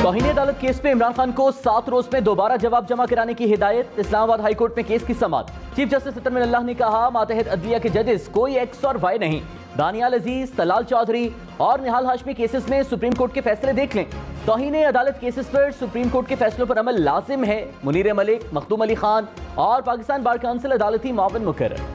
तौहीन अदालत केस में इमरान खान को 7 रोज में दोबारा जवाब जमा कराने की हिदायत। इस्लामाबाद हाई कोर्ट में केस की समाअत। चीफ जस्टिस अतर मिनल्लाह ने कहा, मातहत अदलिया के जजेस कोई एक्स और वाई नहीं। दानियाल अजीज, तलाल चौधरी और निहाल हाशमी केसेस में सुप्रीम कोर्ट के फैसले देख लें। तौहीन अदालत केसेस पर सुप्रीम कोर्ट के फैसलों पर अमल लाजिम है। मुनीर मलिक, मखदूम अली खान और पाकिस्तान बार काउंसिल अदालती मावन मुकर्रर।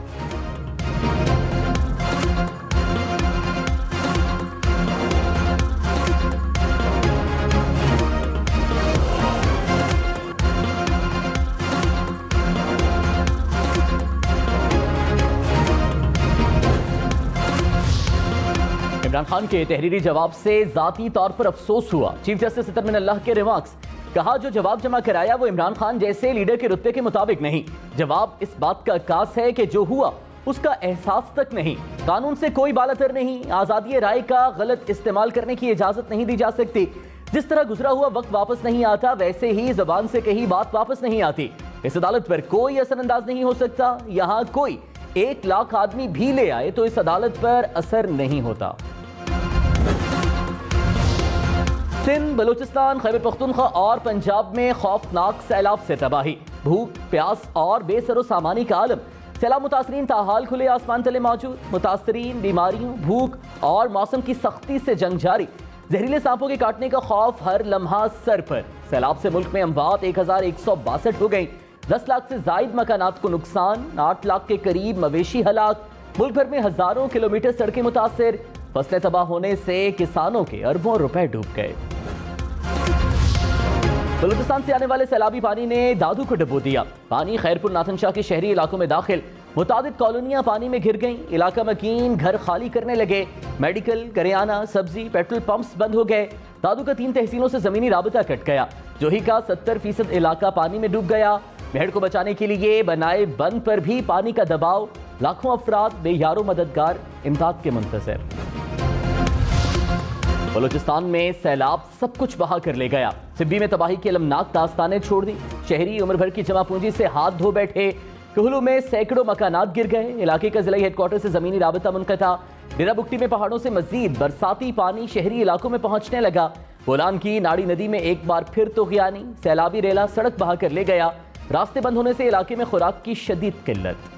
इमरान खान के तहरीरी जवाब से जाती तौर पर अफसोस हुआ। चीफ जस्टिस अतर मिनल्लाह के रिमार्क्स। कहा, जो जवाब जमा कराया वो इमरान खान जैसे लीडर के रुतबे के मुताबिक नहीं। जवाब इस बात का अक्कास है कि जो हुआ उसका एहसास तक नहीं। कानून से कोई बालातर नहीं। आज़ादी राय का गलत इस्तेमाल करने की इजाजत नहीं दी जा सकती। जिस तरह गुजरा हुआ वक्त वापस नहीं आता, वैसे ही जबान से कही बात वापस नहीं आती। इस अदालत पर कोई असरअंदाज नहीं हो सकता। यहाँ कोई 1 लाख आदमी भी ले आए तो इस अदालत पर असर नहीं होता। सिंध, बलूचिस्तान, खैबर पख्तूनख्वा और पंजाब में खौफनाक सैलाब से तबाही, भूख, प्यास और बेसरो सामानी का आलम। सैलाब मुतासरीन ताहाल खुले आसमान तले मौजूद। मुतासरीन बीमारियों, भूख और मौसम की सख्ती से जंग जारी। जहरीले सांपों के काटने का खौफ हर लम्हा सर पर। सैलाब से मुल्क में अमवात 1162 हो गई। 10 लाख से जायद मकानात को नुकसान। 8 लाख के करीब मवेशी हलाक। मुल्क भर में हजारों किलोमीटर सड़कें मुतासर। फसलें तबाह होने से किसानों के अरबों रुपए डूब गए। बलूचिस्तान से आने वाले सैलाबी पानी ने दादू को डुबो दिया। पानी खैरपुर नाथनशाह के शहरी इलाकों में दाखिल। मुतादिद कॉलोनियां पानी में घिर गईं। इलाका मकीन घर खाली करने लगे। मेडिकल, करियाना, सब्जी, पेट्रोल पंप्स बंद हो गए। दादू का 3 तहसीलों से जमीनी राबता कट गया। जोही का 70% इलाका पानी में डूब गया। भेड़ को बचाने के लिए बनाए बंद पर भी पानी का दबाव। लाखों अफराद बेयारो मददगार इमदाद के मुंतजर। बलूचिस्तान में सैलाब सब कुछ बहा कर ले गया। सिब्बी में तबाही की अलमनाक दास्तानें छोड़ दी। शहरी उम्र भर की जमा पूंजी से हाथ धो बैठे। कहलू में सैकड़ों मकानात गिर गए। इलाके का जिला हेडक्वार्टर से जमीनी राबता मुनक़ता। डेरा बुक्टी में पहाड़ों से मजीद बरसाती पानी शहरी इलाकों में पहुंचने लगा। बोलान की नाड़ी नदी में एक बार फिर तूग़यानी। सैलाबी रेला सड़क बहा कर ले गया। रास्ते बंद होने से इलाके में खुराक की शदीद किल्लत।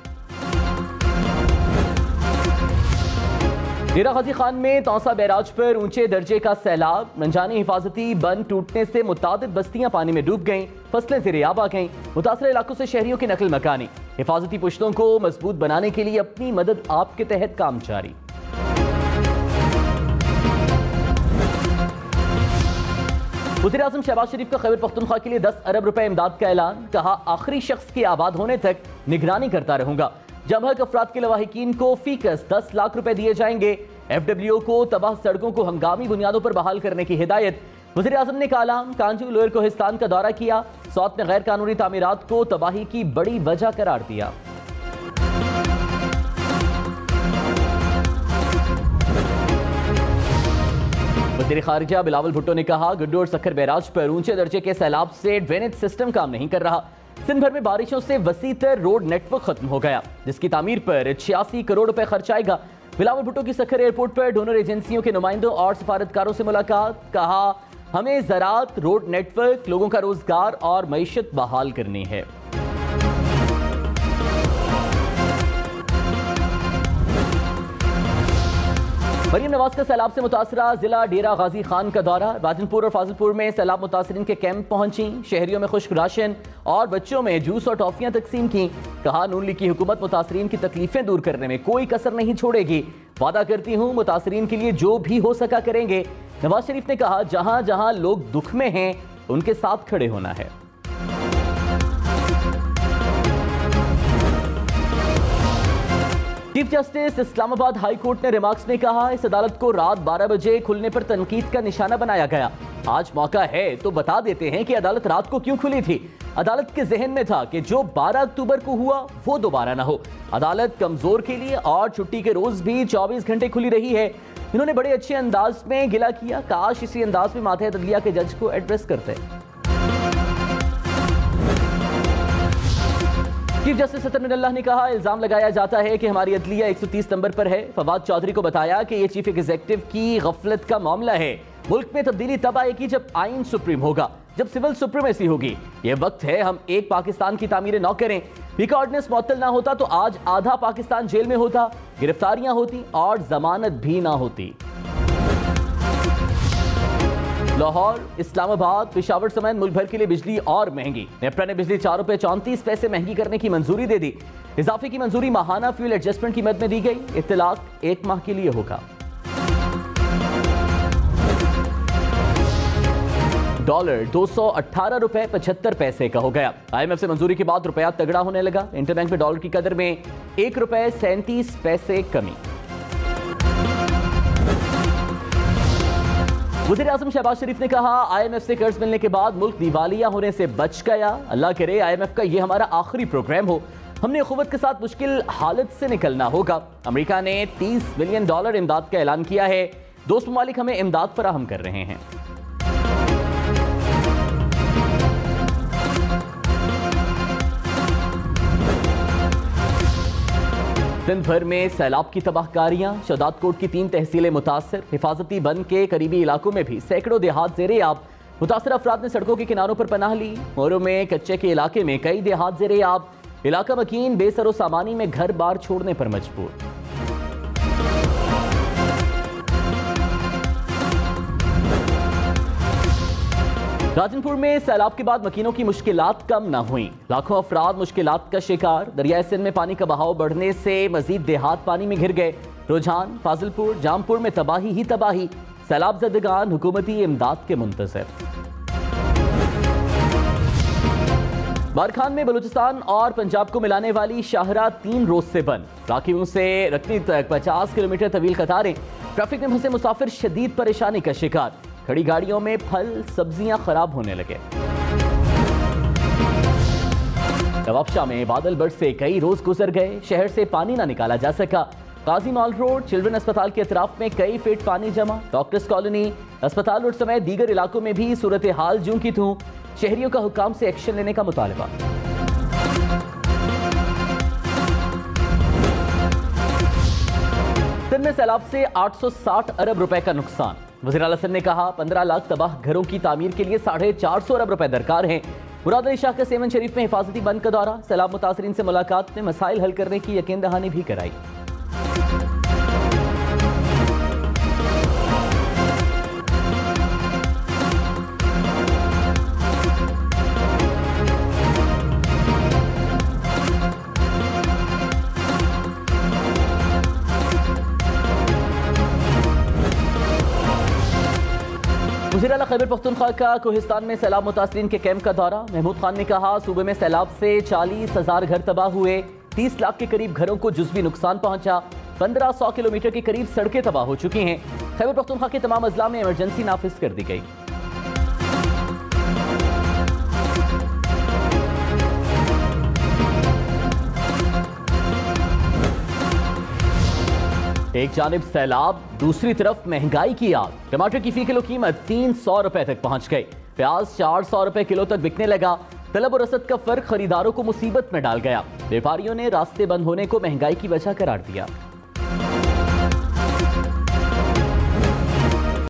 डेरा गाजी खान में तौसा बैराज पर ऊंचे दर्जे का सैलाब। रंजानी हिफाजती बंद टूटने से मुतादिद बस्तियां पानी में डूब गईं। फसलें ज़ेर-ए-आब आ गईं। मुतासर इलाकों से शहरियों की नकल मकानी। हिफाजती पुश्तों को मजबूत बनाने के लिए अपनी मदद आप के तहत काम जारी। वज़ीर-ए-आज़म शहबाज शरीफ का खैबर पख्तूनख्वा के लिए 10 अरब रुपए इमदाद का ऐलान। कहा, आखिरी शख्स के आबाद होने तक निगरानी करता रहूंगा। जमहक अफराद के लवाहिकीन को फीकस 10 लाख रुपए दिए जाएंगे। FWO को तबाह सड़कों को हंगामी बुनियादों पर बहाल करने की हिदायत। वज़ीर-ए-आज़म ने कालाम, कांजू, लोअर कोहिस्तान का दौरा किया। सौत में गैर कानूनी तामीरात को तबाही की बड़ी वजह करार दिया। वज़ीर खारिजा बिलावल भुट्टो ने कहा, गुड्डू और सखर बैराज पर ऊंचे दर्जे के सैलाब से ड्रेनेज सिस्टम काम नहीं कर रहा। सिंध भर में बारिशों से वसीतर रोड नेटवर्क खत्म हो गया, जिसकी तामीर पर 86 करोड़ रुपए खर्च आएगा। बिलावल भुट्टो की सखर एयरपोर्ट पर डोनर एजेंसियों के नुमाइंदों और सफारतकारों से मुलाकात। कहा, हमें ज़राअत, रोड नेटवर्क, लोगों का रोजगार और मईशत बहाल करनी है। मरियम नवाज का सैलाब से मुतासरा जिला डेरा गाजी खान का दौरा। राजनपुर और फाजिलपुर में सैलाब मुतासरीन के कैंप पहुंची। शहरियों में खुश्क राशन और बच्चों में जूस और टॉफियां तकसीम की। कहा, नून लीग की हुकूमत मुतासरीन की तकलीफें दूर करने में कोई कसर नहीं छोड़ेगी। वादा करती हूँ मुतासरीन के लिए जो भी हो सका करेंगे। नवाज शरीफ ने कहा, जहां जहां लोग दुख में हैं उनके साथ खड़े होना है। Chief justice Islamabad high court ने रिमार्क्स में कहा, इस अदालत को रात 12 बजे खुलने पर तनकीद का निशाना बनाया गया। आज मौका है तो बता देते हैं कि अदालत रात को क्यों खुली थी। अदालत के जहन में था कि जो 12 अक्टूबर को हुआ वो दोबारा ना हो। अदालत कमजोर के लिए और छुट्टी के रोज भी 24 घंटे खुली रही है। इन्होंने बड़े अच्छे अंदाज में गिला किया। काश इसी अंदाज में मातहत अदलिया के जज को एड्रेस करते। चीफ जस्टिस सतर मिनल्लाह ने कहा, इल्जाम लगाया जाता है कि हमारी अदलिया 130 नंबर पर है। फवाद चौधरी को बताया कि यह चीफ एग्जीक्यूटिव की गफलत का मामला है। मुल्क में तब्दीली तब आएगी जब आइन सुप्रीम होगा, जब सिविल सुप्रीमेसी होगी। यह वक्त है हम एक पाकिस्तान की तामीर न करें। पीका ऑर्डिनेंस मुअत्तल ना होता तो आज आधा पाकिस्तान जेल में होता, गिरफ्तारियां होती और जमानत भी ना होती। लाहौर, इस्लामाबाद, पेशावर समेत मुल्क भर के लिए बिजली और महंगी। नेपरा ने बिजली 4 रुपए 34 पैसे महंगी करने की मंजूरी दे दी। इजाफे की मंजूरी माहाना फ्यूल एडजस्टमेंट की मद में दी गई। इत्तलाक 1 माह के लिए होगा। डॉलर 218 रुपए 75 पैसे का हो गया। IMF से मंजूरी के बाद रुपया तगड़ा होने लगा। इंटरबैंक में डॉलर की कदर में 1 रुपए 37 पैसे कमी। वज़ीर आज़म शहबाज शरीफ ने कहा, IMF से कर्ज मिलने के बाद मुल्क दिवालिया होने से बच गया। अल्लाह करे IMF का यह हमारा आखिरी प्रोग्राम हो। हमने क़ुव्वत के साथ मुश्किल हालत से निकलना होगा। अमेरिका ने $30 बिलियन इमदाद का ऐलान किया है। दोस्त ममालिक हमें इमदाद फराहम कर रहे हैं। दिन भर में सैलाब की तबाहकारियां। शहदाद कोट की 3 तहसीलें मुतासर। हिफाजती बंद के करीबी इलाकों में भी सैकड़ों देहात ज़ेरे आब। मुतासर अफराद ने सड़कों के किनारों पर पनाह ली। मोरों में कच्चे के इलाके में कई देहात ज़ेरे आब। इलाका मकीन बेसरो सामानी में घर बार छोड़ने पर मजबूर। राजनपुर में सैलाब के बाद मकीनों की मुश्किलात कम न हुई। लाखों अफराद मुश्किलात का शिकार। दरियाए सिंध में पानी का बहाव बढ़ने से मजीद देहात पानी में घिर गए। रुझान, फाजिलपुर, जामपुर में तबाही ही तबाही। सैलाब ज़दगान हुकूमती इमदाद के मुंतज़िर। बारखान में बलूचिस्तान और पंजाब को मिलाने वाली शाहराह 3 रोज से बंद। राकीबों से रखनी तक 50 किलोमीटर तवील कतारें। ट्रैफिक में फंसे मुसाफिर शदीद परेशानी का शिकार। खड़ी गाड़ियों में फल सब्जियां खराब होने लगे। नवाबशाह में बादल बर्ड से कई रोज गुजर गए। शहर से पानी ना निकाला जा सका। काजी मॉल रोड, चिल्ड्रन अस्पताल के अतराफ में कई फीट पानी जमा। डॉक्टर्स कॉलोनी, अस्पताल रोड समेत दीगर इलाकों में भी सूरत हाल जूं की तूं। शहरियों का हुक्काम से एक्शन लेने का मुतालबा। सिंध में सैलाब से 860 अरब रुपए का नुकसान। वज़ीर आला सिंध ने कहा, 15 लाख तबाह घरों की तामीर के लिए 450 अरब रुपए दरकार हैं। मुराद अली शाह का सेवन शरीफ में हिफाजती बंद का दौरा। सैलाब मुतासरीन से मुलाकात में मसाइल हल करने की यकीन दहानी भी कराई। वज़ीर आला खैबर पख्तूनख्वा का कोहिस्तान में सैलाब मुतासरीन के कैंप का दौरा। महमूद खान ने कहा, सूबे में सैलाब से 40,000 घर तबाह हुए। 30 लाख के करीब घरों को जुज़वी नुकसान पहुंचा। 1500 किलोमीटर के करीब सड़कें तबाह हो चुकी हैं। खैबर पख्तूनख्वा के तमाम अजला में इमरजेंसी नाफिज कर दी गई। एक जानिब सैलाब, दूसरी तरफ महंगाई की आग। टमाटर की फी किलो कीमत 300 रुपए तक पहुंच गई। प्याज 400 रुपए किलो तक बिकने लगा। तलब और रसद का फर्क खरीदारों को मुसीबत में डाल गया। व्यापारियों ने रास्ते बंद होने को महंगाई की वजह करार दिया।